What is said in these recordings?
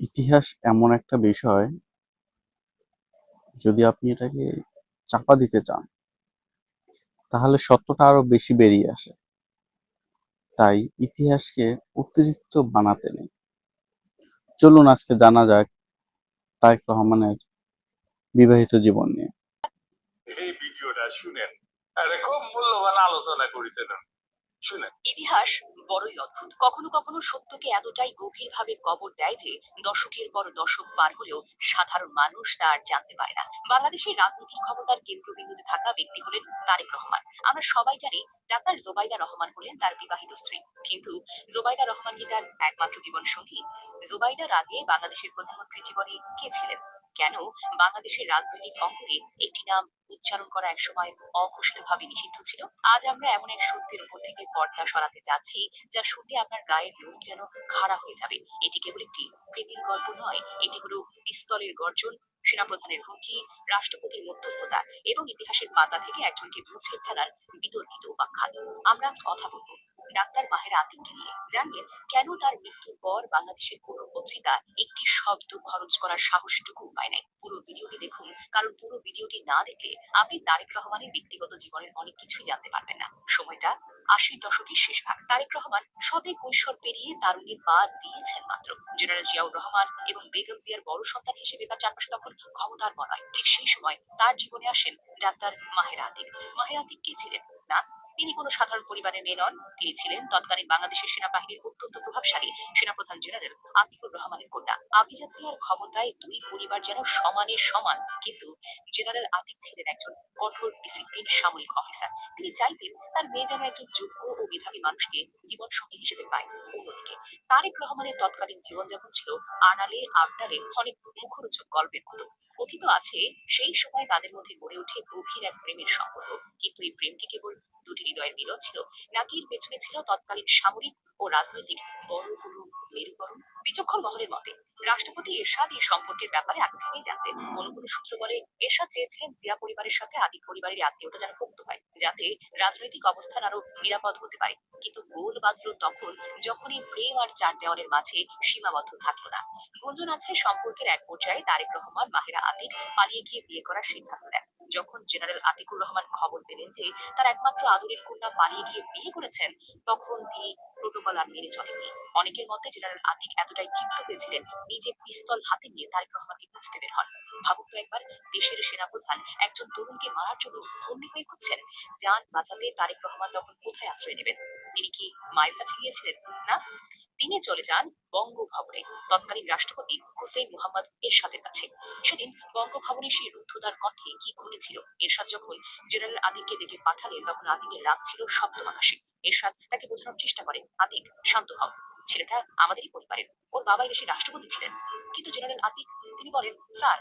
ইতিহাস এমন একটা বিষয়, যদি আপনি এটাকে চাপা দিতে চান, তাহলে সত্যটা আরো বেশি বেরিয়ে আসে। তাই ইতিহাসকে অতিরিক্ত বানাতে নেই। চলুন আজকে জানা যাক তারেক রহমানের বিবাহিত জীবন নিয়ে। এই ভিডিওটা শুনেন, এটা খুব মূল্যবান আলোচনা করেছেন। শুনেন। ইতিহাস বড়ই অদ্ভুত। কখনো কখনো সত্যকে এতটাই গভীরভাবে কবর দেয় যে দশকের পর দশক পার হলেও সাধারণ মানুষ তা আর জানতে পারে না। বাংলাদেশের রাজনৈতিক ক্ষমতার কেন্দ্রবিন্দুতে থাকা ব্যক্তি হলেন তারেক রহমান। আমরা সবাই জানি ডাক্তার জোবাইদা রহমান হলেন তার বিবাহিত স্ত্রী। কিন্তু জোবাইদা রহমান কি তার একমাত্র জীবন সঙ্গী? জোবাইদার আগে বাংলাদেশের প্রধানমন্ত্রী জীবনে কে ছিলেন? কেন বাংলাদেশের রাজনৈতিক অঙ্গনে একটি নাম উচ্চারণ করা একসময় অঘোষিতভাবে নিষিদ্ধ ছিল? আজ আমরা এমন এক সত্যের উপর থেকে পর্দা সরাতে যাচ্ছি, যা শুনলে আপনার গায়ের লোম যেন খাড়া হয়ে যাবে। এটি কেবল একটি প্রেমের গল্প নয়, এটি হলো পিস্তলের গর্জন, সেনাপ্রধানের হুমকি, রাষ্ট্রপতির মধ্যস্থতা এবং ইতিহাসের পাতা থেকে একজনকে মুছে ফেলার বিতর্কিত উপাখ্যান। আমরা আজ কথা বলবো ডাক্তার মাহেরা আতিককে নিয়ে। জানবেন কেন তার মৃত্যুর পর বাংলাদেশের কোনো পত্রিকা একটি শব্দ খরচ করার সাহসটুকু পায় নাই। পুরো ভিডিওটি দেখুন, কারণ পুরো ভিডিওটি না দেখলে আপনি তারেক রহমানের ব্যক্তিগত জীবনের অনেক কিছুই জানতে পারবেন না। সময়টা ৮০ দশকের শেষ ভাগ। তারেক রহমান সবে কৈশোর পেরিয়ে তারুণ্যে পা দিয়েছেন মাত্র। জেনারেল জিয়াউর রহমান এবং বেগম জিয়ার বড় সন্তান হিসেবে তার চারপাশে তখন ক্ষমতার বলয়। ঠিক সেই সময় তার জীবনে আসেন ডাক্তার মাহেরা আতিক। মাহেরা আতিক কে ছিলেন? না, তিনি কোনো সাধারণ পরিবারের মেয়ে নন। তিনি ছিলেন তৎকালীন বাংলাদেশের সেনাবাহিনীর অত্যন্ত প্রভাবশালী সেনাপ্রধান জেনারেল আতিকুর রহমানের কন্যা। আভিজাত্য আর ক্ষমতায় দুই পরিবার যেন সমানে সমান। কিন্তু জেনারেল আতিক ছিলেন একজন কঠোর ডিসিপ্লিন সামরিক অফিসার। তিনি চাইতেন তার মেয়ে যেন একজন যোগ্য ও মেধাবী মানুষকে জীবন সঙ্গী হিসেবে পায়। অন্যদিকে তারেক রহমানের তৎকালীন জীবনযাপন ছিল আড়ালে আবডালে অনেক মুখরোচক গল্পের মতো। কথিত আছে সেই সময় তাদের মধ্যে গড়ে ওঠে গভীর এক প্রেমের সম্পর্ক। কিন্তু এই প্রেমটি কেবল দুটি হৃদয়ের মিলন ছিল, নাকি এর পেছনে ছিল তৎকালীন সামরিক ও রাজনৈতিক বড় কোনো মেরুকরণ? বিচক্ষণ মহলের মতে রাষ্ট্রপতি এরশাদ এই সম্পর্কের ব্যাপারে আগে থেকেই জানতেন। কোনো কোনো সূত্র বলে এরশাদ চেয়েছিলেন জিয়া পরিবারের সাথে আতিক পরিবারের আত্মীয়তা যেন পোক্ত হয়, যাতে রাজনৈতিক অবস্থান আরো নিরাপদ হতে পারে। কিন্তু গোল বাঁধল তখন, যখনই প্রেম আর চার দেওয়ালের মাঝে সীমাবদ্ধ থাকলো না। গুঞ্জন আছে সম্পর্কের এক পর্যায়ে তারেক রহমান মাহেরা আতিক পালিয়ে গিয়ে বিয়ে করার সিদ্ধান্ত নেন। যখন জেনারেল আতিকুর রহমান খবর পেলেন যে তার একমাত্র আদরের কন্যা পালিয়ে গিয়ে বিয়ে করেছেন, তখন তিনি প্রোটোকল আর মেনে চলেননি। অনেকের মতে জেনারেল আতিক এতটাই ক্ষিপ্ত হয়েছিলেন, নিজে পিস্তল হাতে নিয়ে তারেক রহমানকে খুঁজতে বের হন। ভাবুক তো একবার, দেশের সেনাপ্রধান একজন তরুণকে মারার জন্য বন্দী হয়ে খুঁজছেন। যান বাঁচাতে তারেক রহমান তখন কোথায় আশ্রয় নেবেন? তিনি কি মায়ের কাছে গিয়েছিলেন? না, তিনি চলে যান বঙ্গভবনে, তৎকালীন রাষ্ট্রপতি হুসেইন মুহাম্মদ এরশাদের কাছে। সেদিন বঙ্গভবনে সেই রুদ্ধদ্বার কক্ষে কি ঘটেছিল? এরশাদ যখন জেনারেল আতিককে ডেকে পাঠালেন, তখন আতিকের রাগ ছিল সপ্তম আকাশে। এরশাদ তাকে বোঝানোর চেষ্টা করেন, আতিক শান্ত হও, ছেলেটা আমাদেরই পরিবারের, ওর বাবা দেশের রাষ্ট্রপতি ছিলেন। কিন্তু জেনারেল আতিক তিনি বলেন, স্যার,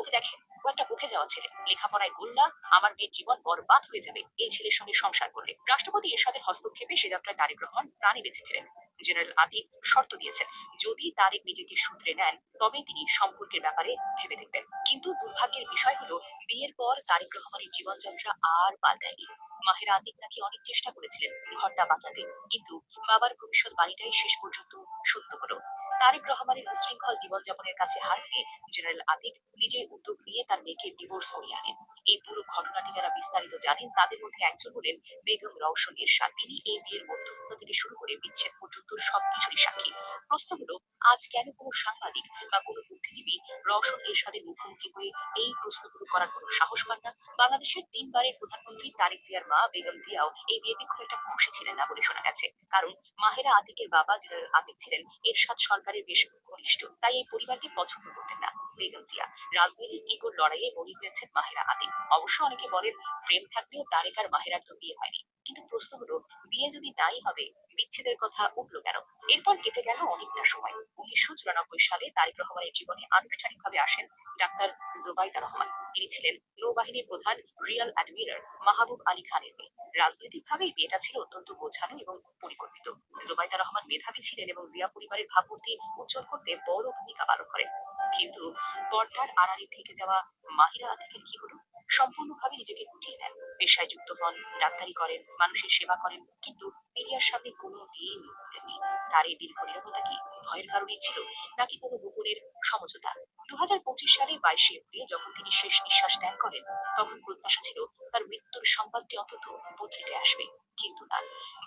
ওকে দেখেন, ও একটা বুকে যাওয়া ছেলে, লেখাপড়ায় গোল্লা, আমার মেয়ের জীবন বরবাদ হয়ে যাবে এই ছেলের সঙ্গে সংসার করলে। রাষ্ট্রপতি এরশাদের হস্তক্ষেপে সে যাত্রায় তারেক রহমান প্রাণে বেঁচে ফেরেন। জেনারেল আতিক শর্ত দিয়েছেন, যদি তারেক নিজেকে শুধরে নেন তবে তিনি সম্পর্কের ব্যাপারে ভেবে দেখবেন। কিন্তু দুর্ভাগ্যের বিষয় হলো, বিয়ের পর তারেক রহমানের জীবনযাত্রা আর পাল্টায়নি। মাহেরা আতিক নাকি অনেক চেষ্টা করেছিলেন ঘরটা বাঁচাতে, কিন্তু বাবার ভবিষ্যৎবাণীটাই শেষ পর্যন্ত সত্য হলো। তারেক রহমানের উশৃঙ্খল জীবনযাপনের কাছে হার মেনে জেনারেল আতিক নিজে উদ্যোগ নিয়ে তার মেয়েকে ডিভোর্স করিয়ে আনেন। এই পুরো ঘটনাটি যারা বিস্তারিত জানেন তাদের মধ্যে একজন হলেন বেগম রওশন এরশাদ। তিনি এই বিয়ের মধ্যস্থতা থেকে শুরু করে বিচ্ছেদ পর্যন্ত সবকিছুরই সাক্ষী। প্রশ্ন হলো, আজ কেন কোনো সাংবাদিক বা কোনো বুদ্ধিজীবী রওশন এরশাদের মুখোমুখি হয়ে এই প্রশ্নগুলো করার কোনো সাহস পান না? বাংলাদেশের তিনবারের প্রধানমন্ত্রী তারেক জিয়ার মা বেগম জিয়াও এই বিয়েতে খুব একটা খুশি ছিলেন না বলে শোনা গেছে। কারণ মাহেরা আতিকের বাবা জেনারেল আতিক ছিলেন এরশাদ সরকারের বেশ ঘনিষ্ঠ, তাই এই পরিবারকে পছন্দ করতেন না বেগম জিয়া। রাজনৈতিক ইগোর লড়াইয়ে বলি হয়েছেন মাহেরা আতিক। অবশ্য অনেকে বলেন, প্রেম থাকলেও তারেক আর মাহেরার তো বিয়ে হয়নি। কিন্তু প্রশ্ন হলো, বিয়ে যদি নাই হবে, বিচ্ছেদের কথা উঠলো কেন? এরপর কেটে গেল অনেকটা সময়। ১৯৯৪ সালে তারেক রহমানের জীবনে আনুষ্ঠানিকভাবে আসেন ডাক্তার জোবাইদা রহমান। তিনি ছিলেন নৌবাহিনীর প্রধান রিয়াল অ্যাডমিরাল মাহবুব আলী খানের মেয়ে। রাজনৈতিকভাবে এই বিয়েটা ছিল অত্যন্ত গোছানো এবং পরিকল্পিত। জোবাইদা রহমান মেধাবী ছিলেন এবং রিয়া পরিবারের ভাবমূর্তি উজ্জ্বল করতে বড় ভূমিকা পালন করেন। কিন্তু পর্দার আড়ালে থেকে যাওয়া মাহিরা আতিকের কি হলো? সম্পূর্ণভাবে নিজেকে গুটিয়ে নেন, পেশায় যুক্ত হন, ডাক্তারি করেন, মানুষের সেবা করেন, কিন্তু মিডিয়ার সামনে কোনো দিন মুখ খুলেননি। তার এই দীর্ঘ নীরবতা কি ভয়ের কারণেই ছিল, নাকি কোনো গোপনের সমঝোতা? 2025 সালের 22শে এপ্রিল যখন তিনি শেষ নিঃশ্বাস ত্যাগ করেন, তখন প্রত্যাশা ছিল তার মৃত্যুর সংবাদটি অন্তত পত্রিকায় আসবে। কিন্তু না,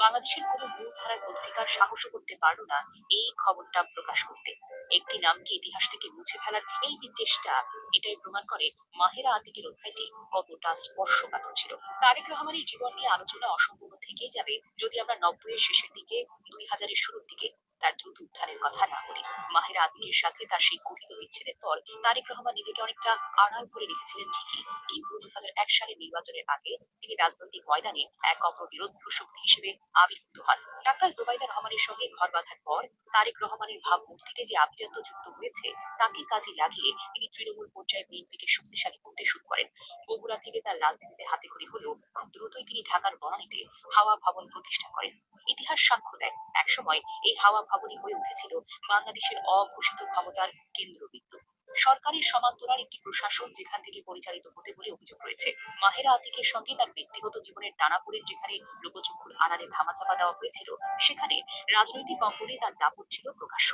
বাংলাদেশের কোনো মূলধারার পত্রিকার সাহসও করতে পারল না এই খবরটা প্রকাশ করতে। একটি নামকে ইতিহাস থেকে মুছে ফেলার এই যে চেষ্টা, এটাই প্রমাণ করে মাহেরা আতিকের অধ্যায়টি কতটা স্পর্শকাতর ছিল। তারেক রহমানের জীবন নিয়ে আলোচনা অসম্পূর্ণ থেকেই যাবে যদি আমরা 90-এর শেষের দিকে, 2000-এর শুরুর দিকে তার দ্রুত উদ্ধারের কথা না বলি। মাহেরা আতিকের সাথে তার সেই কথিত বিচ্ছেদের পর তারেক রহমান নিজেকে অনেকটা আড়াল করে রেখেছিলেন ঠিকই, কিন্তু 2001 সালের নির্বাচনের আগে তিনি রাজনৈতিক ময়দানে এক অপ্রতিরোধ শক্তি হিসেবে আবির্ভূত হন। ডাক্তার জোবাইদা রহমানের সঙ্গে ঘর বাঁধার পর তারেক রহমানের ভাবমূর্তিতে যে আভিজাত্য যুক্ত হয়েছে, তাকে কাজে লাগিয়ে তিনি তৃণমূল পর্যায়ে বিএনপিকে শক্তিশালী করতে শুরু করেন। বগুড়া থেকে তার রাজনীতিতে হাতেখড়ি হলেও খুব দ্রুতই তিনি ঢাকার বনানীতে হাওয়া ভবন প্রতিষ্ঠা করেন। ইতিহাস সাক্ষ্য দেয়, একসময় এই হাওয়া ভবনই হয়ে উঠেছিল বাংলাদেশের অঘোষিত ক্ষমতার কেন্দ্রবিন্দু। সরকারের সমান্তরাল একটি প্রশাসন যেখান থেকে পরিচালিত হতে বলে অভিযোগ রয়েছে। মাহেরা আতিকের সঙ্গে তার ব্যক্তিগত জীবনের টানাপোড়েন যেখানে লোকচক্ষুর আড়ালে ধামাচাপা দেওয়া হয়েছিল, সেখানে রাজনৈতিক অঙ্গনে তার দাপট ছিল প্রকাশ্য।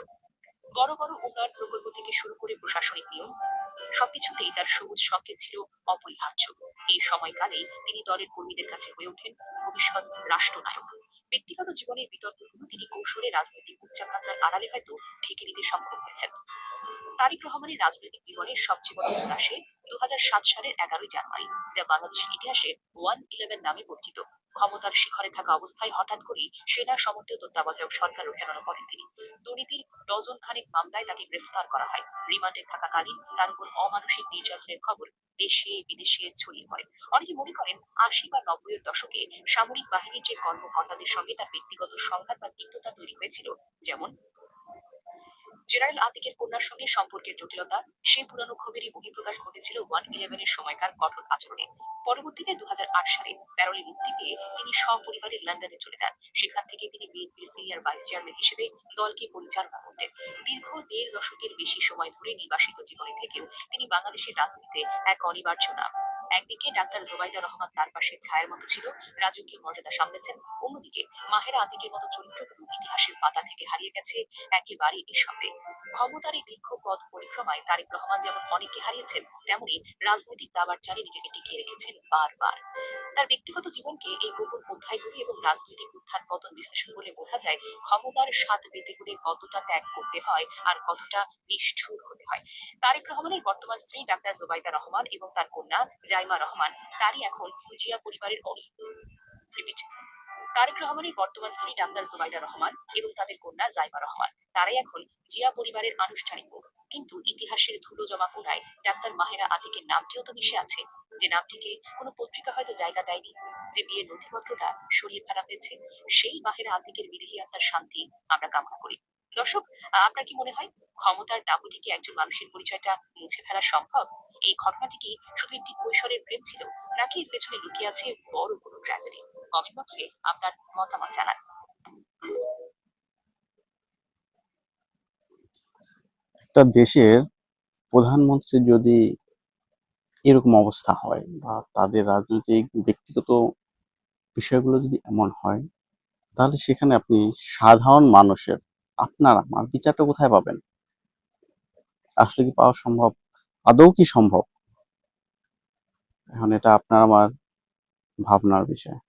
বড় বড় উন্নয়ন প্রকল্প থেকে শুরু করে প্রশাসনিক নিয়ম, সবকিছুতেই তার সবুজ সংকেত ছিল অপরিহার্য। এই সময়কালে তিনি দলের কর্মীদের কাছে হয়ে ওঠেন ভবিষ্যৎ রাষ্ট্রনায়ক। ব্যক্তিগত জীবনের বিতর্কগুলো তিনি কৌশলে রাজনৈতিক উচ্চাকাঙ্ক্ষার আড়ালে হয়তো ঢেকে নিতে সক্ষম হয়েছেন। তারেক রহমানের রাজনৈতিক জীবনের সবচেয়ে বড় ভুল আসে 2007 সালের 11ই জানুয়ারি, যা বাংলাদেশের ইতিহাসে 111 নামে পরিচিত। ক্ষমতার শিখরে থাকা অবস্থায় হঠাৎ করেই সেনা সমর্থিত তত্ত্বাবধায়ক সরকার পরিচালনা করেন তিনি। দুর্নীতির ডজন খানেক মামলায় তাকে গ্রেফতার করা হয়। রিমান্ডে থাকাকালীন তার উপর অমানসিক নির্যাতনের খবর দেশে বিদেশে ছড়িয়ে পড়ে। অনেকে মনে করেন 80 বা 90-এর দশকে সামরিক বাহিনীর যে কর্মকর্তাদের সঙ্গে তার ব্যক্তিগত সংঘাত বা তিক্ততা তৈরি হয়েছিল, যেমন জেনারেল আতিকের কন্যার সঙ্গে সম্পর্কের জটিলতা, সেই পুরানো ক্ষোভেরই বহিঃপ্রকাশ ঘটেছিল 111-এর সময়কার কঠোর আচরণে। পরবর্তীতে 2008 সালে প্যারোলে মুক্তি পেয়ে তিনি সপরিবারে লন্ডনে চলে যান। সেখান থেকে তিনি বিএনপির সিনিয়র ভাইস চেয়ারম্যান হিসেবে দলকে পরিচালনা করতেন। দীর্ঘ 1.5 দশকের বেশি সময় ধরে নির্বাসিত জীবনে থেকেও তিনি বাংলাদেশের রাজনীতিতে এক অনিবার্য নাম। একদিকে ডাক্তার জোবাইদা রহমান তার পাশে ছায়ার মতো ছিল, রাজকীয় মর্যাদা সামলেছেন। অন্যদিকে মাহেরা আতিকের মতো চরিত্রগুলো ইতিহাসের পাতা থেকে হারিয়ে গেছে একেবারেই নিঃশব্দে। ক্ষমতার এই দীর্ঘ পথ পরিক্রমায় তারেক রহমান যেমন অনেককে হারিয়েছেন, তেমনি রাজনৈতিক দাবার চালে নিজেকে টিকিয়ে রেখেছেন বারবার। তার ব্যক্তিগত জীবনকে এই গোপন অধ্যায়গুলি এবং রাজনৈতিক উত্থান পতন বিশ্লেষণ করলে বোঝা যায় ক্ষমতার স্বাদ পেতে হলে কতটা ত্যাগ করতে হয় আর কতটা নিষ্ঠুর হতে হয়। তারেক রহমানের বর্তমান স্ত্রী ডাক্তার জোবাইদা রহমান এবং তার কন্যা জাইমা রহমান তারই এখন জিয়া পরিবারের রিপিট তারেক রহমানের বর্তমান স্ত্রী ডাক্তার জোবাইদা রহমান এবং তাদের কন্যা জাইমা রহমান তারাই এখন জিয়া পরিবারের আনুষ্ঠানিক মুখ। কিন্তু ইতিহাসের ধুলো জমা কোনায় ডাক্তার মাহেরা আতিকের নামটিও তো মিশে আছে, যে নামটিকে কোনো পত্রিকা হয়তো জায়গা দেয়নি, যে বিয়ের নথিপত্রটা সরিয়ে ফেলা হয়েছে। সেই মাহেরা আতিকের বিদেহী আত্মার শান্তি আমরা কামনা করি। দর্শক, আপনার কি মনে হয় ক্ষমতার দাপটে কি একজন মানুষের পরিচয়টা মুছে ফেলা সম্ভব? এই ঘটনাটি কি শুধু একটি কৈশোরের প্রেম ছিল, নাকি এর পেছনে লুকিয়ে আছে বড় কোনো ট্র্যাজেডি? কমেন্ট বক্সে আপনার মতামত জানান। একটা দেশের প্রধানমন্ত্রী যদি এরকম অবস্থা হয় বা তাদের রাজনৈতিক ব্যক্তিগত বিষয়গুলো যদি এমন হয়, তাহলে সেখানে আপনি সাধারণ মানুষের, আপনার আমার বিচারটা কোথায় পাবেন? আসলে কি পাওয়া সম্ভব? আদৌ কি সম্ভব? এখন এটা আপনার আমার ভাবনার বিষয়।